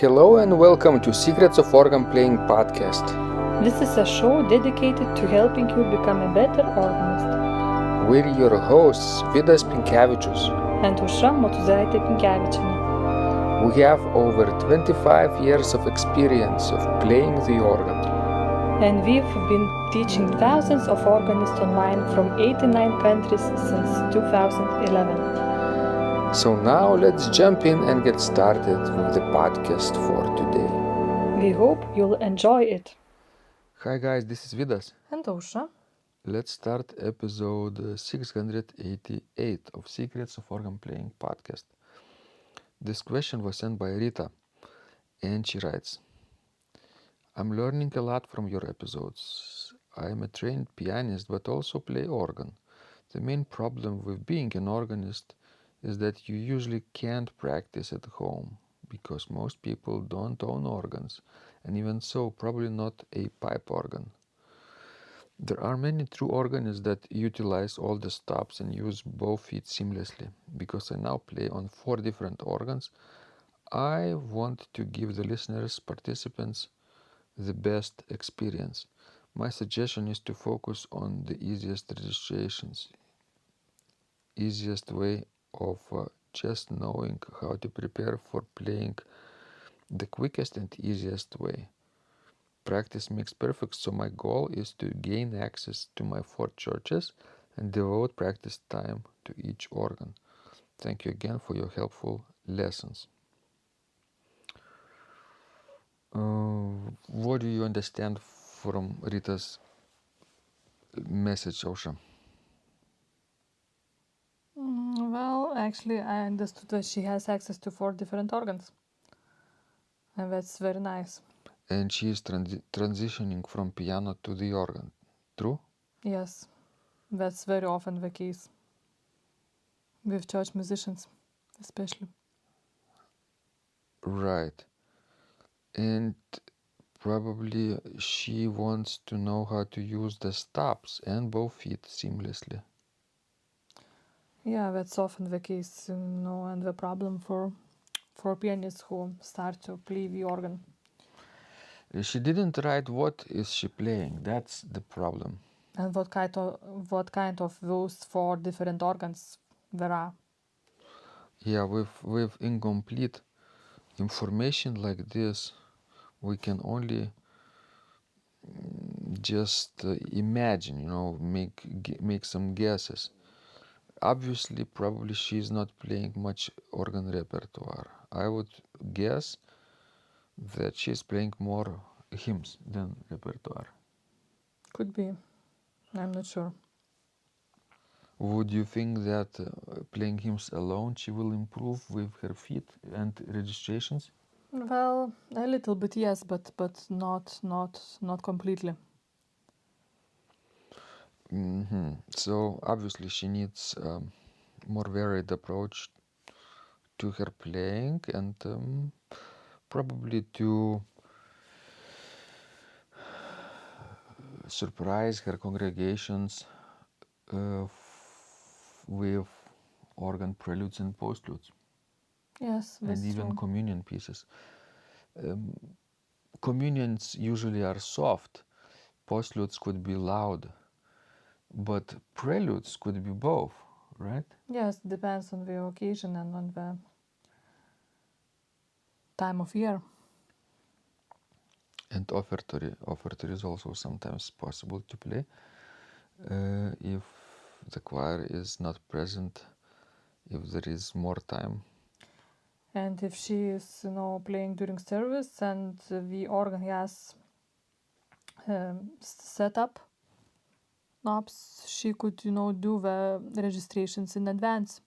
Hello and welcome to Secrets of Organ Playing podcast. This is a show dedicated to helping you become a better organist. We're your hosts, Vidas Pinkevičius. And Aušra Motuzaitė Pinkevičienė. We have over 25 years of experience of playing the organ. And we've been teaching thousands of organists online from 89 countries since 2011. So now let's jump in and get started with the podcast for today. We hope you'll enjoy it. Hi guys, this is Vidas. And Aušra. Let's start episode 688 of Secrets of Organ Playing podcast. This question was sent by Rita, and she writes, I'm learning a lot from your episodes. I am a trained pianist but also play organ. The main problem with being an organist is that you usually can't practice at home because most people don't own organs, and even so, probably not a pipe organ. There are many true organists that utilize all the stops and use both feet seamlessly. Because I now play on 4 different organs, I want to give the listeners, participants, the best experience. My suggestion is to focus on the easiest registrations, easiest way of just knowing how to prepare for playing, the quickest and easiest way. Practice makes perfect, so my goal is to gain access to my 4 churches and devote practice time to each organ. Thank you again for your helpful lessons. What do you understand from Rita's message, Aušra? Well, actually, I understood that she has access to 4 different organs. And that's very nice. And she is transitioning from piano to the organ. True? Yes, that's very often the case. With church musicians, especially. Right. And probably she wants to know how to use the stops and both feet seamlessly. Yeah, that's often the case, and the problem for pianists who start to play the organ. She didn't write what is she playing. That's the problem. And what kind of those 4 different organs there are. Yeah, with incomplete information like this, we can only just imagine, make some guesses. Obviously, probably she's not playing much organ repertoire. I would guess that she's playing more hymns than repertoire. Could be. I'm not sure. Would you think that playing hymns alone she will improve with her feet and registrations? Well, a little bit, yes, but not completely. So obviously she needs more varied approach to her playing and probably to surprise her congregations with organ preludes and postludes. Yes, that's and even true. communion pieces. Communions usually are soft. Postludes could be loud, but preludes could be both, right? Yes, depends on the occasion and on the time of year. And offertory is also sometimes possible to play if the choir is not present, if there is more time. And if she is, playing during service and the organ has set up knobs, she could, do the registrations in advance.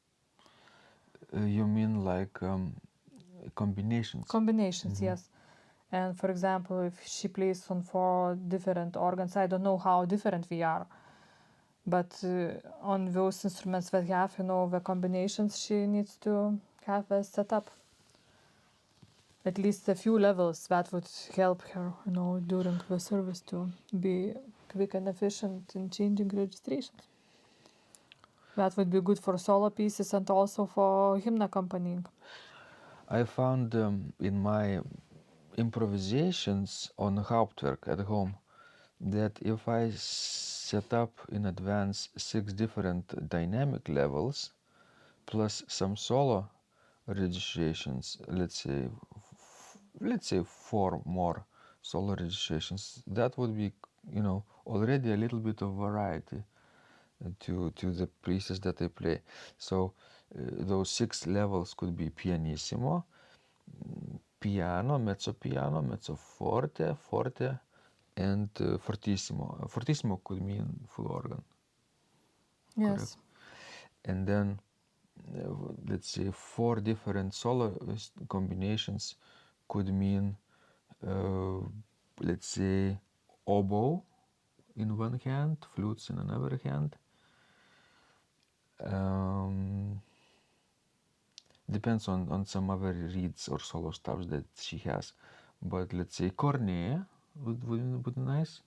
You mean like combinations? Combinations, yes. And for example, if she plays on 4 different organs, I don't know how different we are. But on those instruments that have, the combinations, she needs to have a setup. At least a few levels that would help her, during the service to be quick and efficient in changing registrations. That would be good for solo pieces and also for hymn accompanying. I found in my improvisations on Hauptwerk at home that if I set up in advance 6 different dynamic levels plus some solo registrations, let's say 4 more solo registrations, that would be, already a little bit of variety to the pieces that I play. So those 6 levels could be pianissimo, piano, mezzo forte, forte, and fortissimo. Fortissimo could mean full organ. Yes. Correct. And then let's say 4 different solo combinations could mean let's say oboe in one hand, flutes in another hand. Depends on some other reeds or solo stuffs that she has, but let's say cornea would be nice.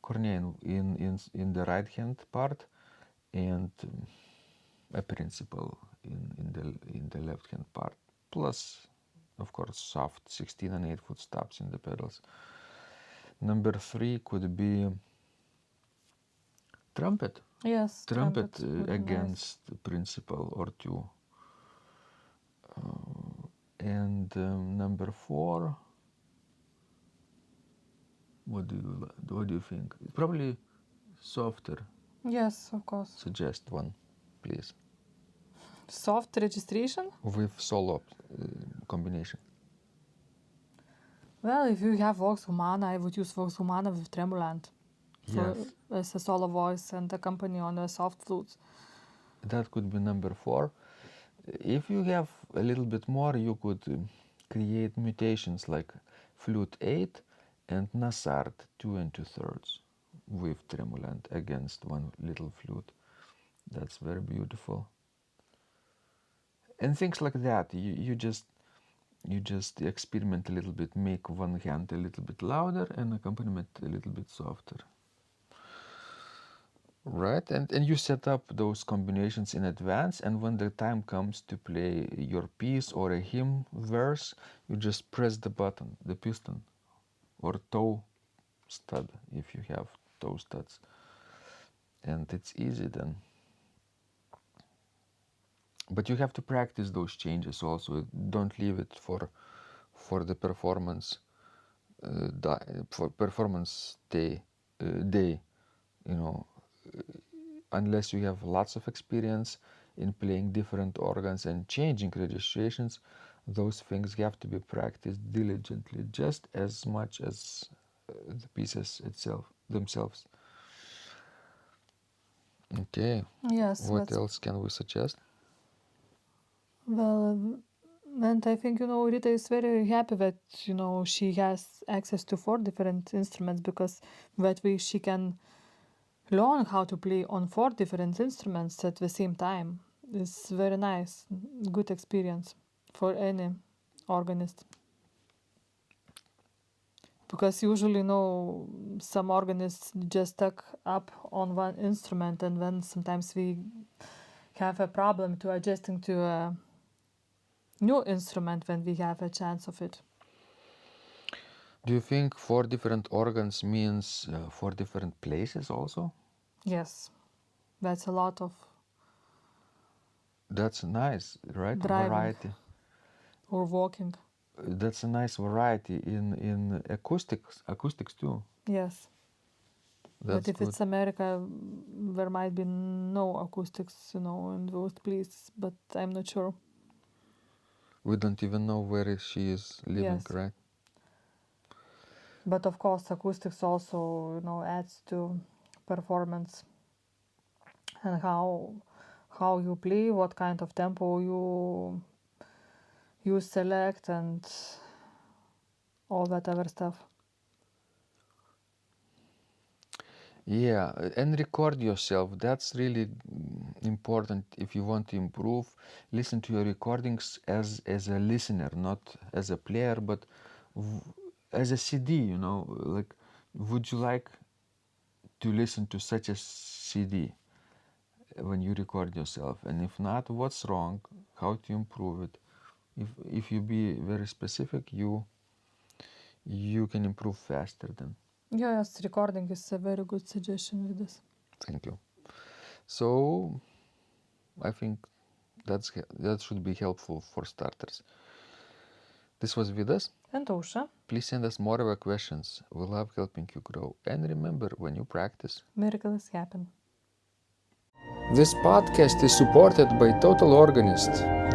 Cornea in the right hand part, and a principal in the left hand part. Plus, of course, soft 16 and 8 foot stops in the pedals. Number 3 could be trumpet. Yes, Trumpet would be against principal or 2. And number 4, what do you think? Probably softer. nice. Yes, of course. Suggest one, please, Soft registration? with solo combination. Well, if you have Vox Humana, I would use Vox Humana with tremulant Yes, as a solo voice and accompany on the soft flutes. that could be number 4. If you have a little bit more, you could create mutations like flute 8 and Nasard 2 and 2/3 with tremulant against one little flute. That's very beautiful. And things like that. You just experiment a little bit, make one hand a little bit louder and accompaniment a little bit softer. Right, and you set up those combinations in advance, and when the time comes to play your piece or a hymn verse, you just press the button, the piston, or toe stud if you have toe studs, and it's easy then. But you have to practice those changes also. Don't leave it for the performance for performance day, you know, unless you have lots of experience in playing different organs and changing registrations. Those things have to be practiced diligently, just as much as the pieces themselves. Okay. Yes, What else can we suggest? well, and I think, Rita is very happy that, she has access to 4 different instruments, because that way she can learn how to play on 4 different instruments at the same time. It's very nice, good experience for any organist. Because usually, some organists just stuck up on one instrument, and then sometimes we have a problem to adjusting to a new instrument when we have a chance of it. Do you think 4 different organs means 4 different places also? Yes, that's a lot of That's nice, right? driving Variety. or walking. That's a nice variety in acoustics too. Yes. That's But if good. it's America, there might be no acoustics, in those places, but I'm not sure. We don't even know where she is living, Yes. right? But of course, acoustics also, adds to performance, and how you play, what kind of tempo you select, and all that other stuff. Yeah, and record yourself. That's really important if you want to improve. Listen to your recordings as a listener, not as a player, but as a CD, like, would you like to listen to such a CD when you record yourself? And if not, what's wrong? How to improve it? If you be very specific, you can improve faster then. Yes, recording is a very good suggestion with this. Thank you. So I think that should be helpful for starters. This was Vidas. And Ausra, Please send us more of your questions. We love helping you grow. And remember, when you practice, miracles happen. This podcast is supported by Total Organist,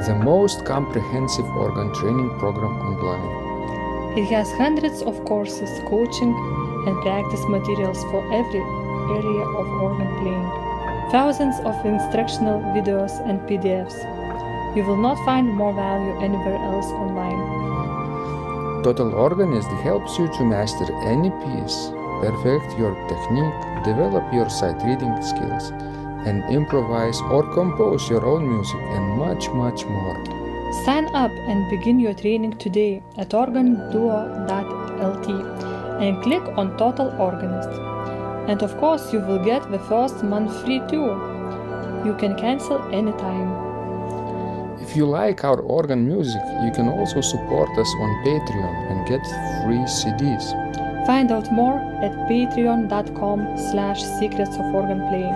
the most comprehensive organ training program online. It has hundreds of courses, coaching, and practice materials for every area of organ playing. Thousands of instructional videos and PDFs. You will not find more value anywhere else online. Total Organist helps you to master any piece, perfect your technique, develop your sight reading skills, and improvise or compose your own music, and much, much more. Sign up and begin your training today at organduo.lt and click on Total Organist. And of course, you will get the first month free too. You can cancel anytime. If you like our organ music, you can also support us on Patreon and get free CDs. Find out more at patreon.com/secrets of organ playing.